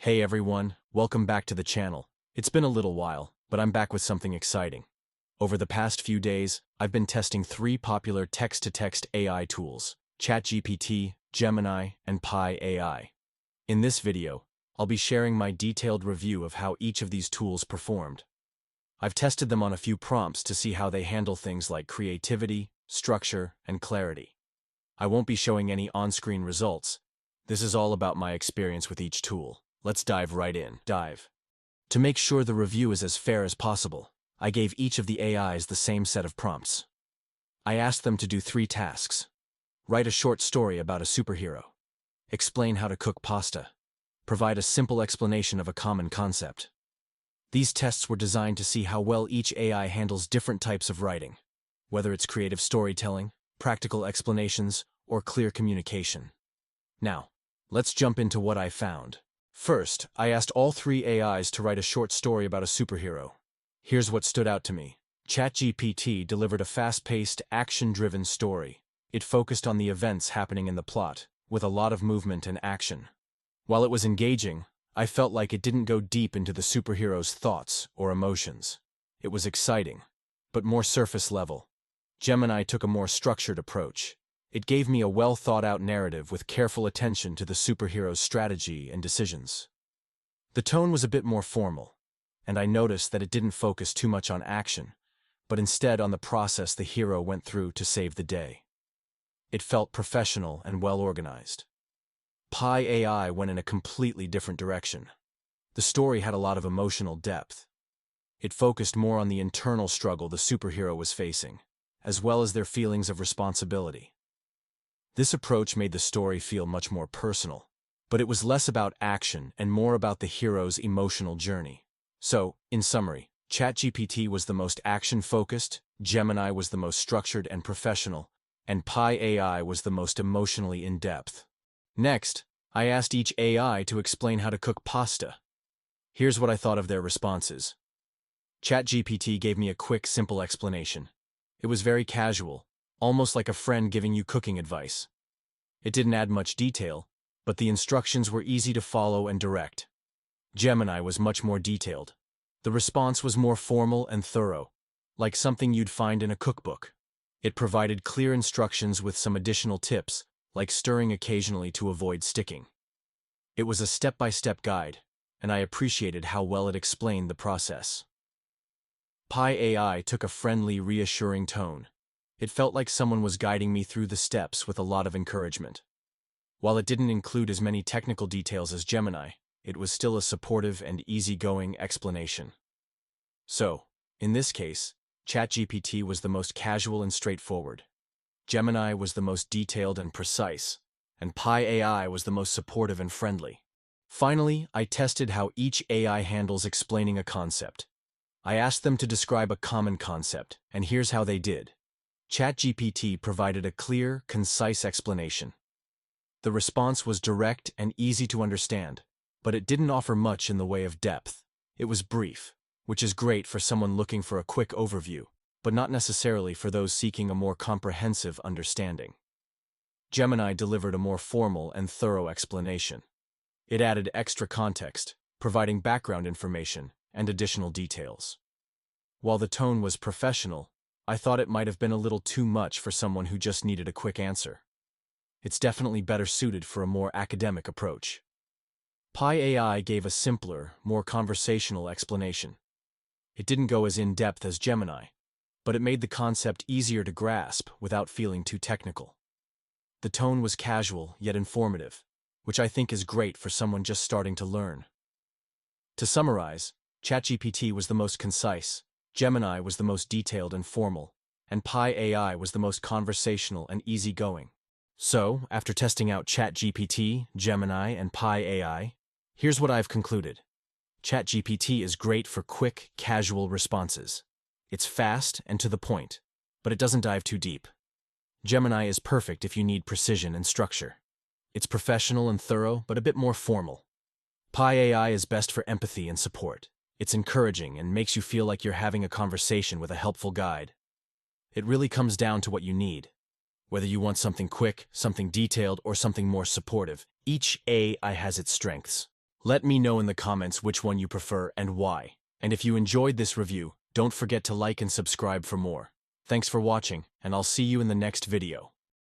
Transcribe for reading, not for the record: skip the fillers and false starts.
Hey everyone, welcome back to the channel. It's been a little while, but I'm back with something exciting. Over the past few days, I've been testing 3 popular text-to-text AI tools: ChatGPT, Gemini, and Pi AI. In this video, I'll be sharing my detailed review of how each of these tools performed. I've tested them on a few prompts to see how they handle things like creativity, structure, and clarity. I won't be showing any on-screen results. This is all about my experience with each tool. Let's dive right in. To make sure the review is as fair as possible, I gave each of the AIs the same set of prompts. I asked them to do 3 tasks. Write a short story about a superhero. Explain how to cook pasta. Provide a simple explanation of a common concept. These tests were designed to see how well each AI handles different types of writing, whether it's creative storytelling, practical explanations, or clear communication. Now, let's jump into what I found. First, I asked all 3 AIs to write a short story about a superhero. Here's what stood out to me. ChatGPT delivered a fast-paced, action-driven story. It focused on the events happening in the plot, with a lot of movement and action. While it was engaging, I felt like it didn't go deep into the superhero's thoughts or emotions. It was exciting, but more surface level. Gemini took a more structured approach. It gave me a well-thought-out narrative with careful attention to the superhero's strategy and decisions. The tone was a bit more formal, and I noticed that it didn't focus too much on action, but instead on the process the hero went through to save the day. It felt professional and well-organized. Pi AI went in a completely different direction. The story had a lot of emotional depth. It focused more on the internal struggle the superhero was facing, as well as their feelings of responsibility. This approach made the story feel much more personal, but it was less about action and more about the hero's emotional journey. So, in summary, ChatGPT was the most action-focused, Gemini was the most structured and professional, and Pi AI was the most emotionally in-depth. Next, I asked each AI to explain how to cook pasta. Here's what I thought of their responses. ChatGPT gave me a quick, simple explanation. It was very casual, almost like a friend giving you cooking advice. It didn't add much detail, but the instructions were easy to follow and direct. Gemini was much more detailed. The response was more formal and thorough, like something you'd find in a cookbook. It provided clear instructions with some additional tips, like stirring occasionally to avoid sticking. It was a step-by-step guide, and I appreciated how well it explained the process. Pi AI took a friendly, reassuring tone. It felt like someone was guiding me through the steps with a lot of encouragement. While it didn't include as many technical details as Gemini, it was still a supportive and easygoing explanation. So, in this case, ChatGPT was the most casual and straightforward. Gemini was the most detailed and precise, and Pi AI was the most supportive and friendly. Finally, I tested how each AI handles explaining a concept. I asked them to describe a common concept, and here's how they did. ChatGPT provided a clear, concise explanation. The response was direct and easy to understand, but it didn't offer much in the way of depth. It was brief, which is great for someone looking for a quick overview, but not necessarily for those seeking a more comprehensive understanding. Gemini delivered a more formal and thorough explanation. It added extra context, providing background information and additional details. While the tone was professional, I thought it might have been a little too much for someone who just needed a quick answer. It's definitely better suited for a more academic approach. Pi AI gave a simpler, more conversational explanation. It didn't go as in-depth as Gemini, but it made the concept easier to grasp without feeling too technical. The tone was casual yet informative, which I think is great for someone just starting to learn. To summarize, ChatGPT was the most concise, Gemini was the most detailed and formal, and Pi AI was the most conversational and easygoing. So, after testing out ChatGPT, Gemini, and Pi AI, here's what I've concluded. ChatGPT is great for quick, casual responses. It's fast and to the point, but it doesn't dive too deep. Gemini is perfect if you need precision and structure. It's professional and thorough, but a bit more formal. Pi AI is best for empathy and support. It's encouraging and makes you feel like you're having a conversation with a helpful guide. It really comes down to what you need. Whether you want something quick, something detailed, or something more supportive, each AI has its strengths. Let me know in the comments which one you prefer and why. And if you enjoyed this review, don't forget to like and subscribe for more. Thanks for watching, and I'll see you in the next video.